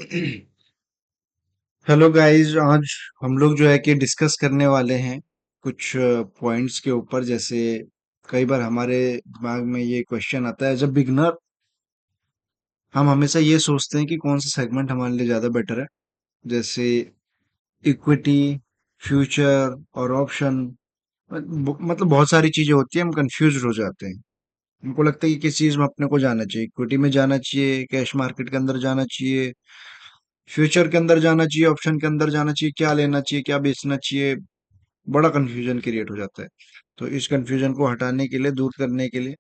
Hello guys, आज हम लोग जो है कि डिस्कस करने वाले हैं कुछ पॉइंट्स के ऊपर। जैसे कई बार हमारे दिमाग में ये क्वेश्चन आता है, जब बिगनर हम हमेशा ये सोचते हैं कि कौन सा सेगमेंट हमारे लिए ज़्यादा बेटर है। जैसे इक्विटी, फ्यूचर और ऑप्शन। मतलब बहुत सारी चीज़ें होती हैं, हम कंफ्यूज हो जाते हैं। हमको लगता है कि किस चीज़ में अपने को जाना चाहिए, इक्विटी में जाना चाहिए, कैश मार्केट के अंदर जाना चाहिए, फ्यूचर के अंदर जाना चाहिए, ऑप्शन के अंदर जाना चाहिए, क्या लेना चाहिए, क्या बेचना चाहिए। बड़ा कंफ्यूजन क्रिएट हो जाता है। तो इस कंफ्यूजन को हटाने के लिए, दूर करने के लिए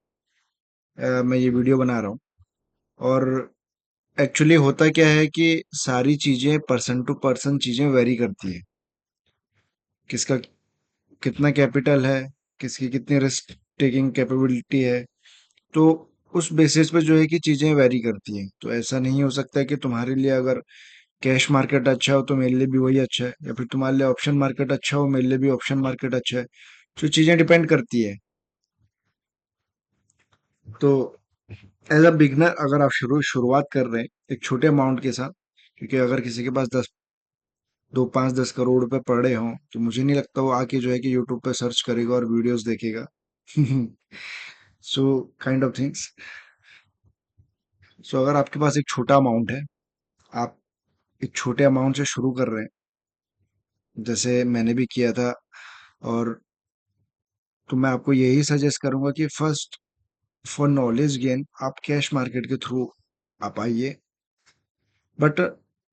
मैं ये वीडियो बना रहा हूँ। और एक्चुअली होता क्या है कि सारी चीजें पर्सन टू पर्सन चीजें वेरी करती है। किसका कितना कैपिटल है, किसकी कितनी रिस्क टेकिंग कैपेबिलिटी है। तो उस बेसिस पे जो है कि चीजें वेरी करती हैं। तो ऐसा नहीं हो सकता है कि तुम्हारे लिए अगर कैश मार्केट अच्छा हो तो मेरे लिए भी वही अच्छा है, या फिर तुम्हारे लिए ऑप्शन मार्केट अच्छा हो मेरे लिए भी ऑप्शन मार्केट अच्छा है। तो चीजें डिपेंड करती है। तो एज अ बिगनर अगर आप शुरुआत कर रहे हैं एक छोटे अमाउंट के साथ, क्योंकि अगर किसी के पास 5-10 करोड़ रुपए पड़े हों तो मुझे नहीं लगता वो आके जो है कि यूट्यूब पे सर्च करेगा और वीडियोस देखेगा। So kind of things. So अगर आपके पास एक छोटा अमाउंट है, आप एक छोटे अमाउंट से शुरू कर रहे हैं जैसे मैंने भी किया था, और तो मैं आपको यही सजेस्ट करूंगा कि फर्स्ट, फॉर नॉलेज गेन आप कैश मार्केट के थ्रू आप आइए। बट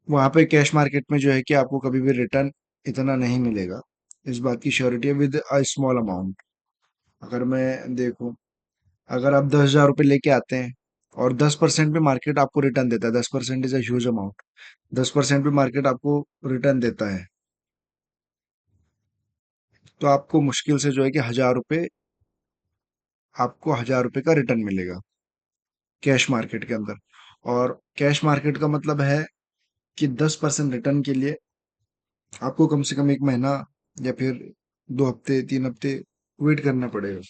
वहां पे कैश मार्केट में जो है कि आपको कभी भी रिटर्न इतना नहीं मिलेगा। इस बात की श्योरिटी है विद अ स्मॉल अमाउंट। अगर मैं देखूं, अगर आप 10,000 रुपये लेके आते हैं और 10% पे मार्केट आपको रिटर्न देता है, 10% इज अ ह्यूज अमाउंट। 10% पे मार्केट आपको रिटर्न देता है, तो आपको मुश्किल से जो है कि 1,000 रुपये, आपको 1,000 रुपये का रिटर्न मिलेगा कैश मार्केट के अंदर। और कैश मार्केट का मतलब है कि 10% रिटर्न के लिए आपको कम से कम 1 महीना या फिर 2 हफ्ते 3 हफ्ते वेट करना पड़ेगा।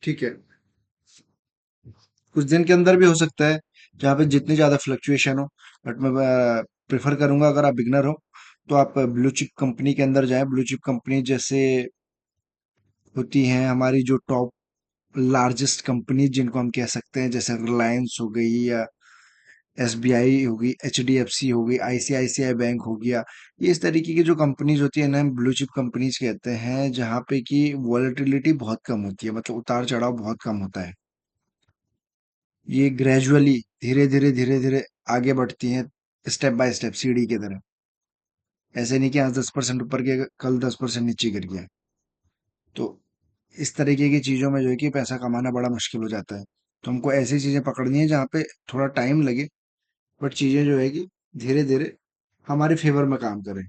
ठीक है, कुछ दिन के अंदर भी हो सकता है जहाँ पे जितनी ज्यादा फ्लक्चुएशन हो। बट मैं प्रेफर करूंगा, अगर आप बिगनर हो तो आप ब्लू चिप कंपनी के अंदर जाएं। ब्लू चिप कंपनी जैसे होती हैं हमारी जो टॉप लार्जेस्ट कंपनी जिनको हम कह सकते हैं, जैसे रिलायंस हो गई, या एसबीआई होगी, एचडीएफसी होगी, आईसीआईसीआई बैंक हो गया। ये इस तरीके की जो कंपनीज होती है ना, हम ब्लू चिप कंपनीज कहते हैं, जहाँ पे कि वॉलेटिलिटी बहुत कम होती है, मतलब उतार चढ़ाव बहुत कम होता है। ये ग्रेजुअली, धीरे धीरे धीरे धीरे आगे बढ़ती हैं, स्टेप बाय स्टेप सीढ़ी की तरह। ऐसे नहीं कि आज 10% ऊपर गया, कल 10% नीचे गिर गया। तो इस तरीके की चीजों में जो है कि पैसा कमाना बड़ा मुश्किल हो जाता है। तो हमको ऐसी चीजें पकड़नी है जहाँ पे थोड़ा टाइम लगे, बट चीजें जो है कि धीरे धीरे हमारे फेवर में काम करें।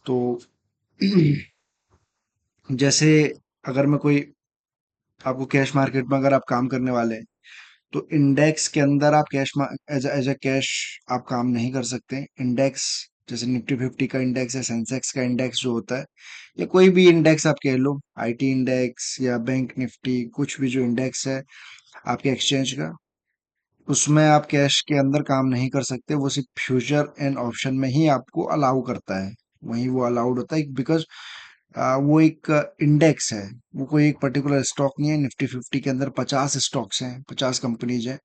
तो जैसे अगर मैं कोई, आपको कैश मार्केट में अगर आप काम करने वाले हैं तो इंडेक्स के अंदर आप कैश एज ए कैश आप काम नहीं कर सकते। इंडेक्स जैसे निफ्टी 50 का इंडेक्स या सेंसेक्स का इंडेक्स जो होता है, या कोई भी इंडेक्स आप कह लो, आईटी इंडेक्स या बैंक निफ्टी, कुछ भी जो इंडेक्स है आपके एक्सचेंज का, उसमें आप कैश के अंदर काम नहीं कर सकते। वो सिर्फ फ्यूचर एंड ऑप्शन में ही आपको अलाउ करता है, वहीं वो अलाउड होता है, बिकॉज वो एक इंडेक्स है। वो कोई एक पर्टिकुलर स्टॉक नहीं है। निफ्टी 50 के अंदर 50 स्टॉक्स हैं, 50 कंपनीज हैं।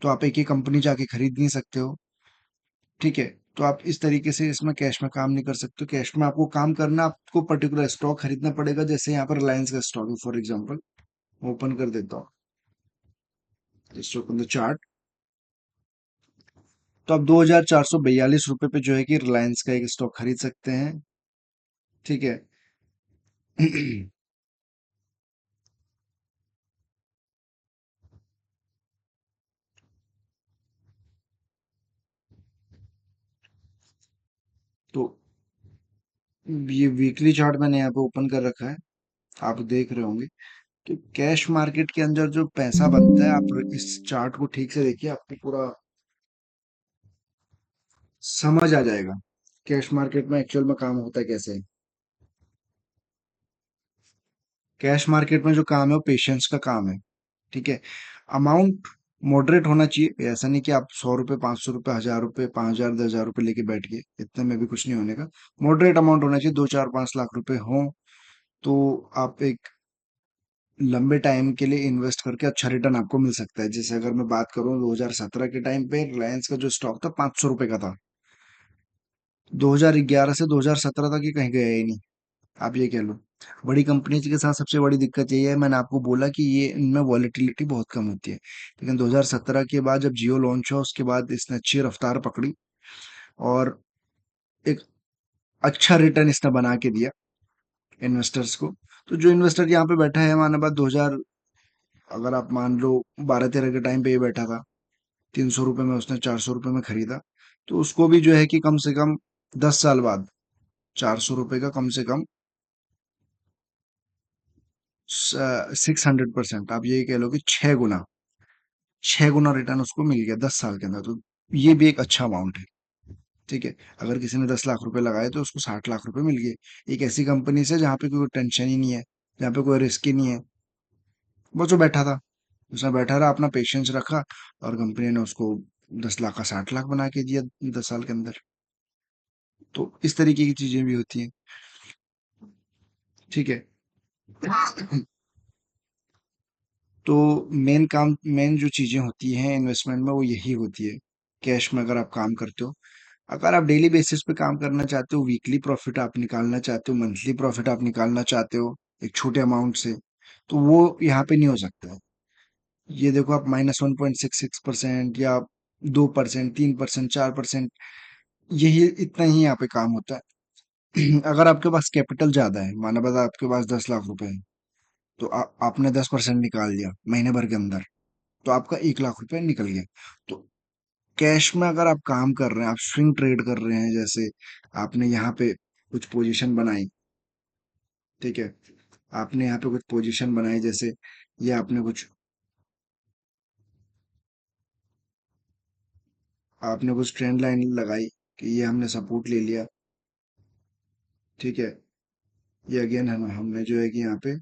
तो आप एक ही कंपनी जाके खरीद नहीं सकते हो। ठीक है, तो आप इस तरीके से इसमें कैश में काम नहीं कर सकते हो। कैश में आपको काम करना, आपको पर्टिकुलर स्टॉक खरीदना पड़ेगा। जैसे यहाँ पर रिलायंस का स्टॉक है फॉर एग्जाम्पल, ओपन कर देता हूँ, स्टॉक ऑन द चार्ट। तो आप 2,442 रुपये पे जो है कि रिलायंस का एक स्टॉक खरीद सकते हैं। ठीक है। तो ये वीकली चार्ट मैंने यहाँ पे ओपन कर रखा है, आप देख रहे होंगे। तो कैश मार्केट के अंदर जो पैसा बनता है, आप इस चार्ट को ठीक से देखिए, आपको पूरा समझ आ जाएगा कैश मार्केट में एक्चुअल में काम होता है कैसे। कैश मार्केट में जो काम है वो पेशेंस का काम है। ठीक है। अमाउंट मॉडरेट होना चाहिए। ऐसा नहीं कि आप 100 रुपये, 500 रुपये, 1000 रुपये, 5000, 10,000 रुपये लेके बैठ गए, इतने में भी कुछ नहीं होने का। मॉडरेट अमाउंट होना चाहिए, 2 4 5 लाख रुपए हो तो आप एक लंबे टाइम के लिए इन्वेस्ट करके अच्छा रिटर्न आपको मिल सकता है। जैसे अगर मैं बात करूं 2017 के टाइम पे रिलायंस का जो स्टॉक था 500 रुपए का था। 2011 से 2017 तक ये कहीं गया ही नहीं, आप ये कह लो। बड़ी कंपनीज के साथ सबसे बड़ी दिक्कत यही है, मैंने आपको बोला कि ये इनमें वॉलेटिलिटी बहुत कम होती है। लेकिन 2017 के बाद जब जियो लॉन्च हुआ उसके बाद इसने अच्छी रफ्तार पकड़ी और एक अच्छा रिटर्न इसने बना के दिया इन्वेस्टर्स को। तो जो इन्वेस्टर यहाँ पे बैठा है, माना बात 2000, अगर आप मान लो 12 13 के टाइम पे ये बैठा था, 300 रुपये में उसने 400 रुपये में खरीदा, तो उसको भी जो है कि कम से कम 10 साल बाद 400 रुपये का कम से कम 600%, आप ये कह लो कि 6 गुना, 6 गुना रिटर्न उसको मिल गया 10 साल के अंदर। तो ये भी एक अच्छा अमाउंट है। ठीक है, अगर किसी ने 10 लाख रुपए लगाए तो उसको 60 लाख रुपए मिल गए, एक ऐसी कंपनी से जहाँ पे कोई टेंशन ही नहीं है, जहाँ पे कोई रिस्क ही नहीं है। वो जो बैठा था, उसने बैठा रहा, अपना पेशेंस रखा और कंपनी ने उसको 10 लाख का 60 लाख बना के दिया 10 साल के अंदर। तो इस तरीके की चीजें भी होती हैं। ठीक है। तो मेन जो चीजें होती हैं इन्वेस्टमेंट में वो यही होती है। कैश में अगर आप काम करते हो, अगर आप डेली बेसिस पे काम करना चाहते हो, वीकली प्रॉफिट आप निकालना चाहते हो, मंथली प्रॉफिट आप निकालना चाहते हो एक छोटे अमाउंट से, तो वो यहाँ पे नहीं हो सकता है। ये देखो, आप -1.66% या 2%, 3%, 4%, यही इतना ही यहाँ पे काम होता है। अगर आपके पास कैपिटल ज्यादा है, माना बता आपके पास 10 लाख रुपए है, तो आपने 10% निकाल दिया महीने भर के अंदर, तो आपका 1 लाख रुपए निकल गया। तो कैश में अगर आप काम कर रहे हैं, आप स्विंग ट्रेड कर रहे हैं, जैसे आपने यहाँ पे कुछ पोजीशन बनाई, ठीक है, आपने यहाँ पे कुछ पोजीशन बनाई, जैसे ये आपने कुछ ट्रेंड लाइन लगाई कि ये हमने सपोर्ट ले लिया, ठीक है, ये अगेन हमने जो है कि यहाँ पे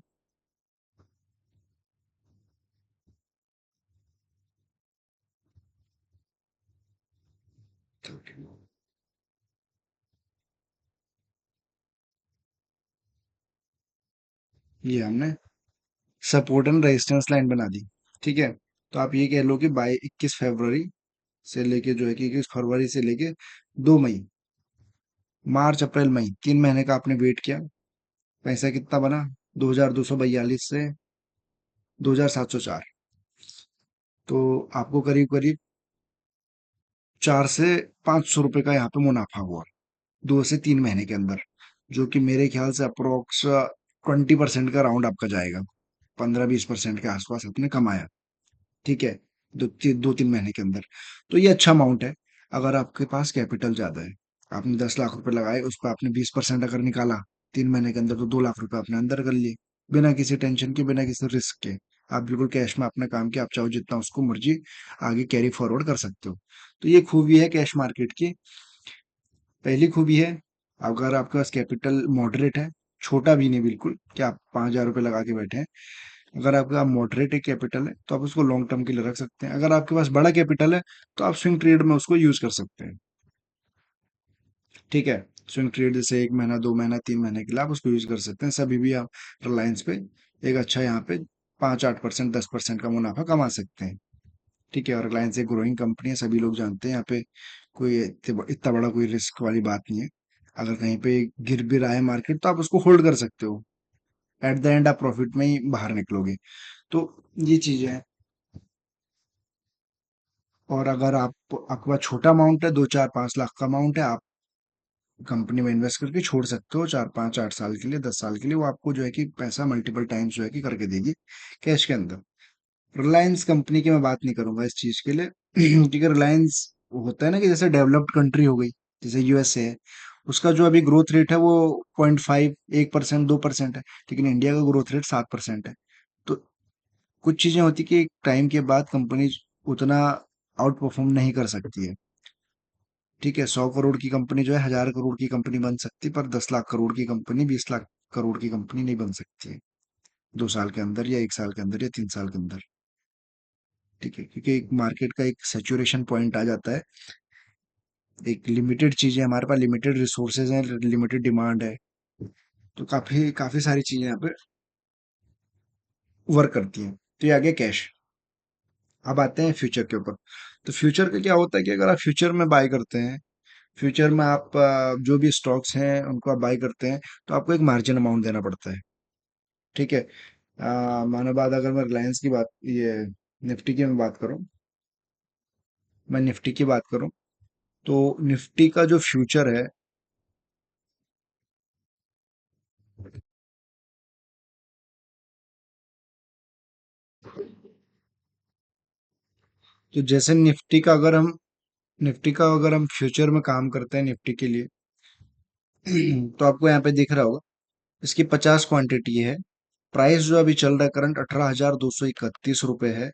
ये हमने सपोर्ट एंड रेजिस्टेंस लाइन बना दी। ठीक है, तो आप ये कह लो कि बाई 21 फरवरी से लेके जो है कि 21 फरवरी से लेके 2 मई, मार्च अप्रैल मई, 3 महीने का आपने वेट किया। पैसा कितना बना? 2242 से 2704। तो आपको करीब करीब 4 से 500 रुपए का यहाँ पे मुनाफा हुआ 2 से 3 महीने के अंदर, जो कि मेरे ख्याल से अप्रोक्स 20% का राउंड आपका जाएगा। 15 20% के आसपास आपने कमाया। ठीक है, 2 3 महीने के अंदर। तो ये अच्छा अमाउंट है। अगर आपके पास कैपिटल ज्यादा है, आपने 10 लाख रुपए लगाए, उस पर आपने 20% अगर निकाला 3 महीने के अंदर, तो 2 लाख रुपए आपने अंदर कर लिए, बिना किसी टेंशन के, बिना किसी रिस्क के। आप बिल्कुल कैश में अपना काम किया, आप चाहो जितना उसको मर्जी आगे कैरी फॉरवर्ड कर सकते हो। तो ये खूबी है कैश मार्केट की। पहली खूबी है, अगर आपके पास कैपिटल मॉडरेट है, छोटा भी नहीं बिल्कुल कि आप 5,000 रुपये लगा के बैठे हैं, अगर आपका मॉडरेट एक कैपिटल है तो आप उसको लॉन्ग टर्म के लिए रख सकते हैं। अगर आपके पास बड़ा कैपिटल है तो आप स्विंग ट्रेड में उसको यूज कर सकते हैं। ठीक है, स्विंग ट्रेड जैसे 1 महीना, 2 महीना, 3 महीने के लिए आप उसको यूज कर सकते हैं। सभी भी आप रिलायंस पे एक अच्छा यहाँ पे 5 8%, 10% का मुनाफा कमा सकते हैं। ठीक है, और रिलायंस एक ग्रोइंग कंपनी है, सभी लोग जानते हैं। यहाँ पे कोई इतना बड़ा कोई रिस्क वाली बात नहीं है। अगर कहीं पे गिर भी रहा है मार्केट तो आप उसको होल्ड कर सकते हो, एट द एंड आप प्रॉफिट में ही बाहर निकलोगे। तो ये चीजें हैं। और अगर आपके पास छोटा अमाउंट है, 2 4 5 लाख का अमाउंट है, आप कंपनी में इन्वेस्ट करके छोड़ सकते हो 4 5 8 साल के लिए, 10 साल के लिए, वो आपको जो है कि पैसा मल्टीपल टाइम्स जो है कि करके देगी कैश के अंदर। रिलायंस कंपनी की मैं बात नहीं करूंगा इस चीज के लिए। क्योंकि रिलायंस होता है ना कि जैसे डेवलप्ड कंट्री हो गई, जैसे यूएसए है, उसका जो अभी ग्रोथ रेट है वो 0.5, 1%, 2% है। लेकिन इंडिया का ग्रोथ रेट 7% है। तो कुछ चीजें होती कि एक टाइम के बाद कंपनी उतना आउट परफॉर्म नहीं कर सकती है। ठीक है, 100 करोड़ की कंपनी जो है 1000 करोड़ की कंपनी बन सकती है, पर 10 लाख करोड़ की कंपनी, 20 लाख करोड़ की कंपनी नहीं बन सकती है 2 साल के अंदर या 1 साल के अंदर या 3 साल के अंदर। ठीक है, क्योंकि एक मार्केट का एक सैचुरेशन पॉइंट आ जाता है। एक लिमिटेड चीजें, हमारे पास लिमिटेड रिसोर्सेज हैं, लिमिटेड डिमांड है, तो काफी काफी सारी चीजें यहाँ पे वर्क करती हैं। तो ये आ गया कैश। अब आते हैं फ्यूचर के ऊपर। तो फ्यूचर का क्या होता है कि अगर आप फ्यूचर में बाय करते हैं, फ्यूचर में आप जो भी स्टॉक्स हैं उनको आप बाय करते हैं, तो आपको एक मार्जिन अमाउंट देना पड़ता है। ठीक है। मानो बात, अगर मैं रिलायंस की बात, ये निफ्टी की मैं बात करूं, मैं निफ्टी की बात करूं, तो निफ्टी का जो फ्यूचर है, तो जैसे निफ्टी का अगर हम फ्यूचर में काम करते हैं निफ्टी के लिए, तो आपको यहाँ पे दिख रहा होगा, इसकी 50 क्वांटिटी है। प्राइस जो अभी चल रहा है करंट 18,231 रुपए है।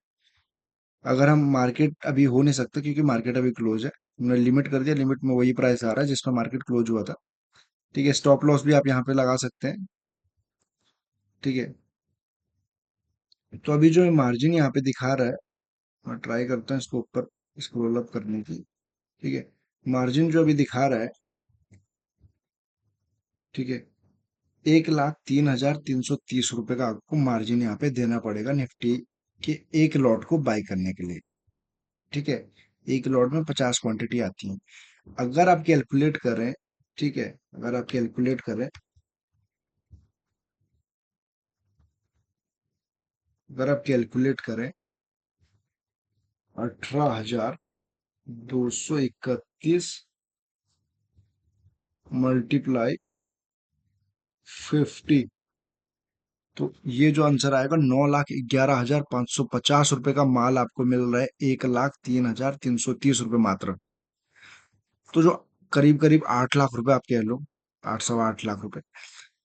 अगर हम, मार्केट अभी हो नहीं सकता क्योंकि मार्केट अभी क्लोज है, हमने लिमिट कर दिया, लिमिट में वही प्राइस आ रहा है जिसमें मार्केट क्लोज हुआ था। ठीक है, स्टॉप लॉस भी आप यहाँ पे लगा सकते हैं। ठीक है, तो अभी जो मार्जिन यहाँ पे दिखा रहा है, मैं ट्राई करता हूँ इसको ऊपर स्क्रॉल अप करने की। ठीक है, मार्जिन जो अभी दिखा रहा है, ठीक है, 1,03,330 रुपए का आपको मार्जिन यहाँ पे देना पड़ेगा निफ्टी के एक लॉट को बाय करने के लिए। ठीक है, एक लॉट में 50 क्वांटिटी आती है। अगर आप कैलकुलेट करें, ठीक है, अगर आप कैलकुलेट करें, अगर आप कैलकुलेट करें 18,231 मल्टीप्लाई 50, तो ये जो आंसर आएगा, 9,11,550 रुपए का माल आपको मिल रहा है 1,03,330 रुपए मात्र। तो जो करीब करीब 8 लाख रुपए आप कह लो, 8 सवा 8 लाख रुपए,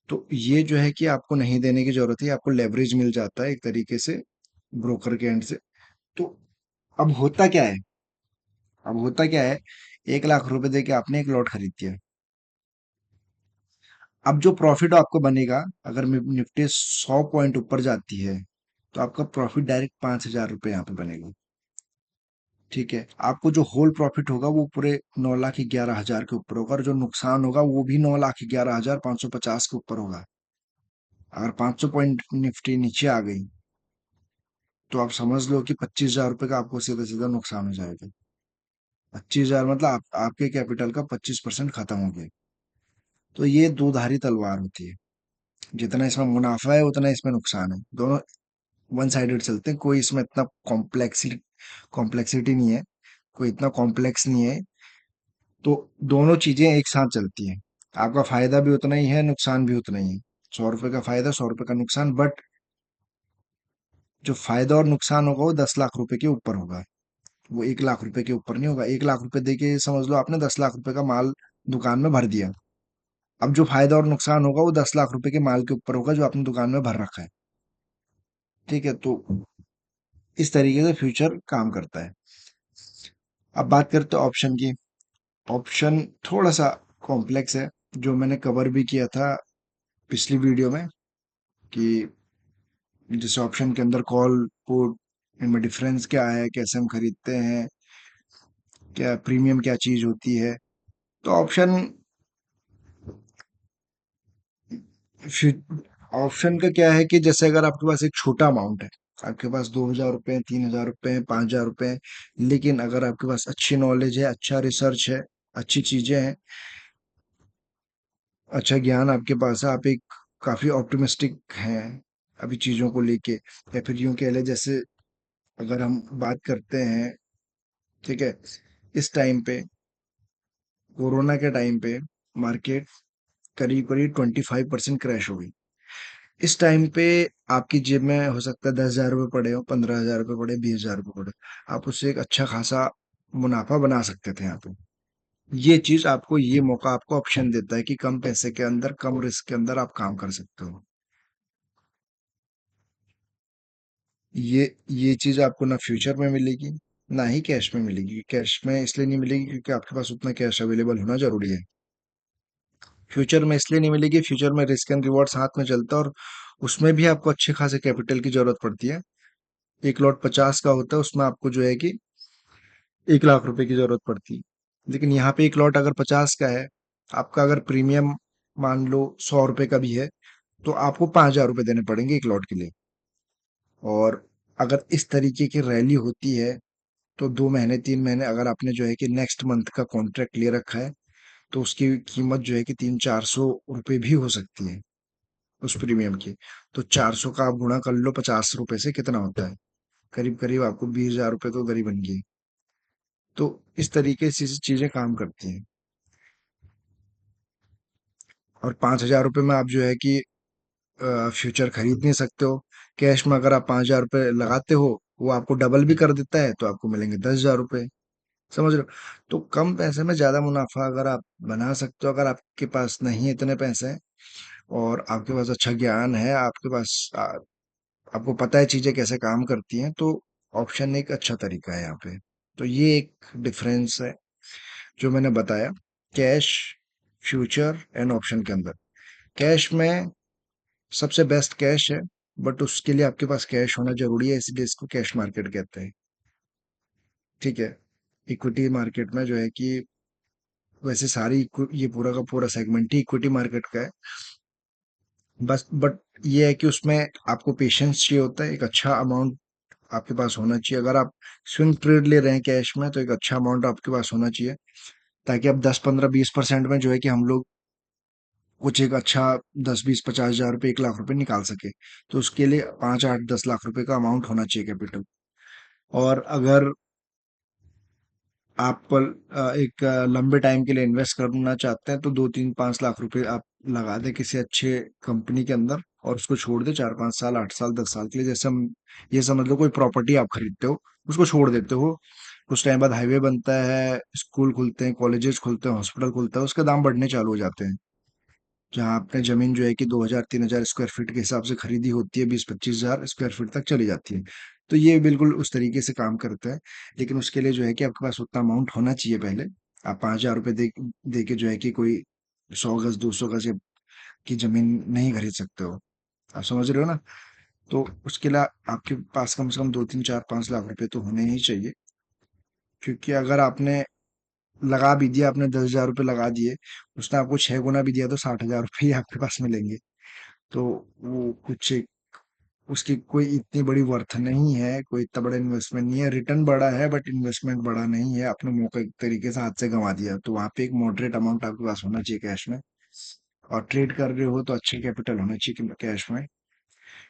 तो ये जो है कि आपको नहीं देने की जरूरत है, आपको लेवरेज मिल जाता है एक तरीके से ब्रोकर के एंड से। तो अब होता क्या है, अब होता क्या है, 1 लाख रुपए दे के आपने एक लॉट खरीद दिया। अब जो प्रॉफिट आपको बनेगा, अगर निफ्टी 100 पॉइंट ऊपर जाती है, तो आपका प्रॉफिट डायरेक्ट 5,000 रुपये यहाँ पे बनेगा। ठीक है, आपको जो होल प्रॉफिट होगा वो पूरे 9,11,000 के ऊपर होगा, और जो नुकसान होगा वो भी 9,11,550 के ऊपर होगा। अगर 500 पॉइंट निफ्टी नीचे आ गई, तो आप समझ लो कि 25,000 रुपये का आपको सीधा सीधा नुकसान हो जाएगा। 25,000 मतलब आपके कैपिटल का 25% खत्म हो गया। तो ये दो धारी तलवार होती है, जितना इसमें मुनाफा है उतना इसमें नुकसान है, दोनों वन साइडेड चलते हैं। कोई इसमें इतना कॉम्प्लेक्सिटी नहीं है, कोई इतना कॉम्प्लेक्स नहीं है। तो दोनों चीजें एक साथ चलती हैं, आपका फायदा भी उतना ही है, नुकसान भी उतना ही है। 100 रुपए का फायदा, 100 रुपए का नुकसान, बट जो फायदा और नुकसान होगा वो 10 लाख रुपए के ऊपर होगा, वो 1 लाख रुपए के ऊपर नहीं होगा। 1 लाख रुपए दे के समझ लो आपने 10 लाख रुपए का माल दुकान में भर दिया। अब जो फायदा और नुकसान होगा वो 10 लाख रुपए के माल के ऊपर होगा जो आपने दुकान में भर रखा है। ठीक है, तो इस तरीके से फ्यूचर काम करता है। अब बात करते हैं ऑप्शन की। ऑप्शन थोड़ा सा कॉम्प्लेक्स है, जो मैंने कवर भी किया था पिछली वीडियो में, कि जैसे ऑप्शन के अंदर कॉल पुट, इनमें डिफरेंस क्या है, कैसे हम खरीदते हैं, क्या प्रीमियम, क्या चीज होती है। तो ऑप्शन, ऑप्शन का क्या है कि जैसे अगर आपके पास एक छोटा अमाउंट है, आपके पास 2,000 रुपए, 3,000 रुपए, 5,000 रुपए, लेकिन अगर आपके पास अच्छी नॉलेज है, अच्छा रिसर्च है, अच्छी चीजें हैं, अच्छा ज्ञान आपके पास है, आप एक काफी ऑप्टिमिस्टिक हैं अभी चीजों को लेके, या फिर यूं कह ले, जैसे अगर हम बात करते हैं, ठीक है, इस टाइम पे, कोरोना के टाइम पे मार्केट करीब करीब 25% क्रैश हो गई। इस टाइम पे आपकी जेब में हो सकता है 10,000 रुपये पड़े हो, 15,000 रुपये पड़े, 20,000 रुपये पड़े, आप उससे एक अच्छा खासा मुनाफा बना सकते थे यहाँ पे। ये चीज आपको, ये मौका आपको ऑप्शन देता है कि कम पैसे के अंदर, कम रिस्क के अंदर आप काम कर सकते हो। ये चीज आपको ना फ्यूचर में मिलेगी, ना ही कैश में मिलेगी। कैश में इसलिए नहीं मिलेगी क्योंकि आपके पास उतना कैश अवेलेबल होना जरूरी है। फ्यूचर में इसलिए नहीं मिलेगी, फ्यूचर में रिस्क एंड रिवॉर्ड साथ में चलता है, और उसमें भी आपको अच्छे खासे कैपिटल की जरूरत पड़ती है। एक लॉट 50 का होता है, उसमें आपको जो है कि 1 लाख रुपए की जरूरत पड़ती है। लेकिन यहाँ पे एक लॉट अगर 50 का है, आपका अगर प्रीमियम मान लो 100 रुपए का भी है, तो आपको 5,000 रुपए देने पड़ेंगे एक लॉट के लिए। और अगर इस तरीके की रैली होती है, तो 2 महीने 3 महीने अगर आपने जो है कि नेक्स्ट मंथ का कॉन्ट्रैक्ट ले रखा है, तो उसकी कीमत जो है कि 300-400 रुपए भी हो सकती है उस प्रीमियम की। तो 400 का आप गुणा कर लो 50 रुपए से, कितना होता है? करीब करीब आपको 20,000 रुपए तो उधर ही बन गई। तो इस तरीके से चीजें काम करती हैं। और 5,000 रुपये में आप जो है कि फ्यूचर खरीद नहीं सकते हो। कैश में अगर आप 5,000 रुपये लगाते हो, वो आपको डबल भी कर देता है, तो आपको मिलेंगे 10,000 रुपये। समझ रहे हो? तो कम पैसे में ज्यादा मुनाफा अगर आप बना सकते हो, अगर आपके पास नहीं है इतने पैसे और आपके पास अच्छा ज्ञान है, आपके पास आपको पता है चीजें कैसे काम करती हैं, तो ऑप्शन एक अच्छा तरीका है यहाँ पे। तो ये एक डिफरेंस है जो मैंने बताया, कैश, फ्यूचर एंड ऑप्शन के अंदर। कैश में सबसे बेस्ट कैश है, बट उसके लिए आपके पास कैश होना जरूरी है, इसलिए इसको कैश मार्केट कहते हैं। ठीक है। इक्विटी मार्केट में जो है कि वैसे ये पूरा का पूरा सेगमेंट ही इक्विटी मार्केट का है। बस बट ये है कि उसमें आपको पेशेंस चाहिए होता है, एक अच्छा अमाउंट आपके पास होना चाहिए। अगर आप स्विंग ट्रेड ले रहे हैं कैश में, तो एक अच्छा अमाउंट आपके पास होना चाहिए, ताकि आप 10 15 20% में जो है कि हम लोग कुछ एक अच्छा 10 20 50 हजार रुपये 1 लाख रुपए निकाल सके। तो उसके लिए 5 8 10 लाख रुपए का अमाउंट होना चाहिए कैपिटल। और अगर आप एक लंबे टाइम के लिए इन्वेस्ट करना चाहते हैं, तो 2 3 5 लाख रुपए आप लगा दें किसी अच्छे कंपनी के अंदर, और उसको छोड़ दें 4 5 साल 8 साल 10 साल के लिए। जैसे हम ये समझ लो कोई प्रॉपर्टी आप खरीदते हो, उसको छोड़ देते हो, कुछ टाइम बाद हाईवे बनता है, स्कूल खुलते हैं, कॉलेजेस खुलते हैं, हॉस्पिटल खुलता है, उसके दाम बढ़ने चालू हो जाते हैं। जहाँ आपने जमीन जो है कि 2,000 3,000 स्क्वायर फीट के हिसाब से खरीदी होती है, 20 25 हजार स्क्वायर फीट तक चली जाती है। तो ये बिल्कुल उस तरीके से काम करता है। लेकिन उसके लिए जो है कि आपके पास उतना अमाउंट होना चाहिए पहले। आप 5,000 रुपये दे के जो है कि कोई 100 गज 200 गज की जमीन नहीं खरीद सकते हो। आप समझ रहे हो ना? तो उसके लिए आपके पास कम से कम 2 3 4 5 लाख रुपए तो होने ही चाहिए। क्योंकि अगर आपने लगा भी दिया, आपने 10,000 रुपये लगा दिए, उसने आपको 6 गुना भी दिया, तो 60,000 रुपये ही आपके पास मिलेंगे। तो वो कुछ उसकी कोई इतनी बड़ी वर्थ नहीं है, कोई इतना बड़ा इन्वेस्टमेंट नहीं है। रिटर्न बड़ा है, बट इन्वेस्टमेंट बड़ा नहीं है। आपने मौका एक तरीके से हाथ से गंवा दिया। तो वहां पे एक मॉडरेट अमाउंट आपके पास होना चाहिए कैश में। और ट्रेड कर रहे हो तो अच्छे कैपिटल होना चाहिए कैश में।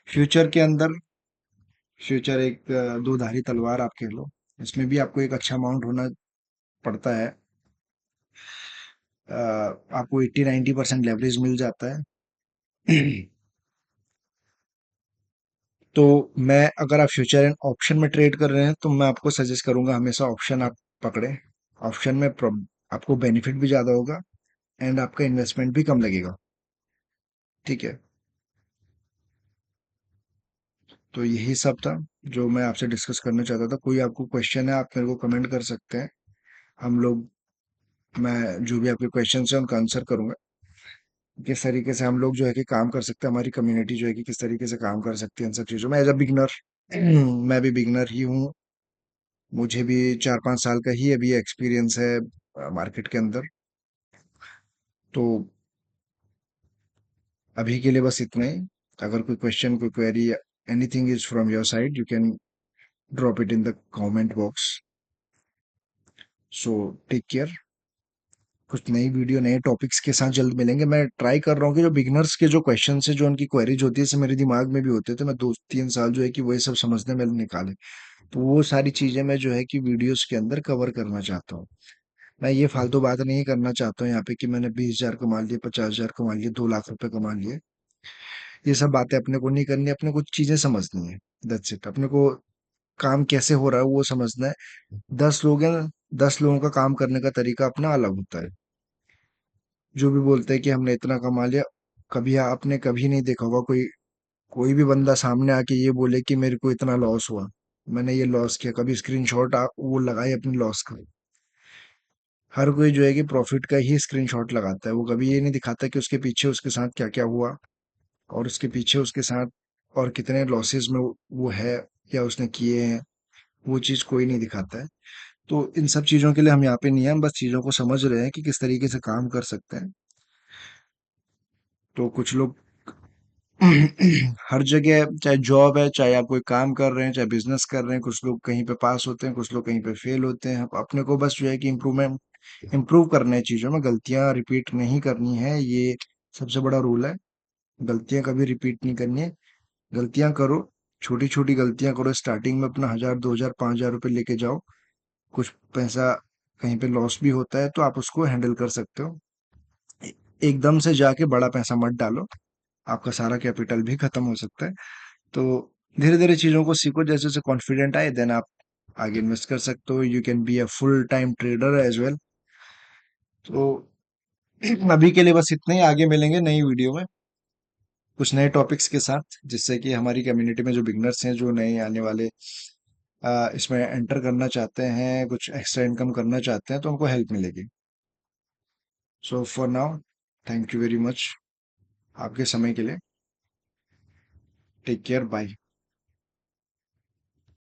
फ्यूचर के अंदर, फ्यूचर एक दो धारी तलवार आप कह लो। इसमें भी आपको एक अच्छा अमाउंट होना पड़ता है। आपको 80 90% लेवरेज मिल जाता है। तो मैं अगर आप फ्यूचर एंड ऑप्शन में ट्रेड कर रहे हैं, तो मैं आपको सजेस्ट करूंगा हमेशा ऑप्शन आप पकड़ें। ऑप्शन में आपको बेनिफिट भी ज्यादा होगा, एंड आपका इन्वेस्टमेंट भी कम लगेगा। ठीक है। तो यही सब था जो मैं आपसे डिस्कस करना चाहता था। कोई आपको क्वेश्चन है, आप मेरे को कमेंट कर सकते हैं। हम लोग मैं जो भी आपके क्वेश्चन है उनका आंसर करूंगा। किस तरीके से हम लोग जो है कि काम कर सकते हैं, हमारी कम्युनिटी जो है कि किस तरीके से काम कर सकती है इन सब चीजों में, एज अ बिगनर। मैं भी बिगनर ही हूँ। मुझे भी 4 5 साल का ही अभी एक्सपीरियंस है मार्केट के अंदर। तो अभी के लिए बस इतना ही। अगर कोई क्वेश्चन, कोई query, anything is from your side, you can drop it in the comment box. So take care. कुछ नई वीडियो नए टॉपिक्स के साथ जल्द मिलेंगे। मैं ट्राई कर रहा हूँ कि जो बिगनर्स के जो क्वेश्चन है, जो उनकी क्वेरीज होती है, जैसे मेरे दिमाग में भी होते थे, मैं 2 3 साल जो है कि वही सब समझने में निकाले। तो वो सारी चीजें मैं जो है कि वीडियोस के अंदर कवर करना चाहता हूँ। मैं ये फालतू बात नहीं करना चाहता हूँ यहाँ पे कि मैंने 20,000 कमा लिए, 50,000 कमा लिए, 2 लाख रुपए कमा लिए। ये सब बातें अपने को नहीं करनी, अपने को चीजें समझनी है। That's it. अपने को काम कैसे हो रहा है वो समझना है। 10 लोग हैं, 10 लोगों का काम करने का तरीका अपना अलग होता है। जो भी बोलते हैं कि हमने इतना कमा लिया, कभी आपने कभी नहीं देखा होगा कोई कोई भी बंदा सामने आके ये बोले कि मेरे को इतना लॉस हुआ, मैंने ये लॉस किया, कभी स्क्रीनशॉट वो लगाए अपनी लॉस का। हर कोई जो है कि प्रॉफिट का ही स्क्रीनशॉट लगाता है, वो कभी ये नहीं दिखाता कि उसके पीछे उसके साथ क्या क्या हुआ, और उसके पीछे उसके साथ और कितने लॉसेस में वो है। या उसने किए हैं, वो चीज़ कोई नहीं दिखाता है। तो इन सब चीज़ों के लिए हम यहाँ पे नहीं हैं, हम बस चीज़ों को समझ रहे हैं कि किस तरीके से काम कर सकते हैं। तो कुछ लोग हर जगह, चाहे जॉब है, चाहे आप कोई काम कर रहे हैं, चाहे बिजनेस कर रहे हैं, कुछ लोग कहीं पे पास होते हैं, कुछ लोग कहीं पे फेल होते हैं। अपने को बस जो है कि इम्प्रूव करना है, चीज़ों में गलतियां रिपीट नहीं करनी है, ये सबसे बड़ा रूल है। गलतियां कभी रिपीट नहीं करनी है। गलतियां करो, छोटी छोटी गलतियां करो, स्टार्टिंग में अपना 1,000, 2,000, 5,000 रुपये लेके जाओ। कुछ पैसा कहीं पे लॉस भी होता है तो आप उसको हैंडल कर सकते हो। ए- एकदम से जाके बड़ा पैसा मत डालो, आपका सारा कैपिटल भी खत्म हो सकता है। तो धीरे धीरे चीजों को सीखो, जैसे जैसे कॉन्फिडेंट आए देन आप आगे इन्वेस्ट कर सकते हो। You can be a full time trader as well. तो अभी के लिए बस इतना ही, आगे मिलेंगे नई वीडियो में कुछ नए टॉपिक्स के साथ, जिससे कि हमारी कम्युनिटी में जो बिगनर्स हैं, जो नए आने वाले इसमें एंटर करना चाहते हैं, कुछ एक्स्ट्रा इनकम करना चाहते हैं, तो उनको हेल्प मिलेगी। So for now, thank you very much आपके समय के लिए। Take care, bye.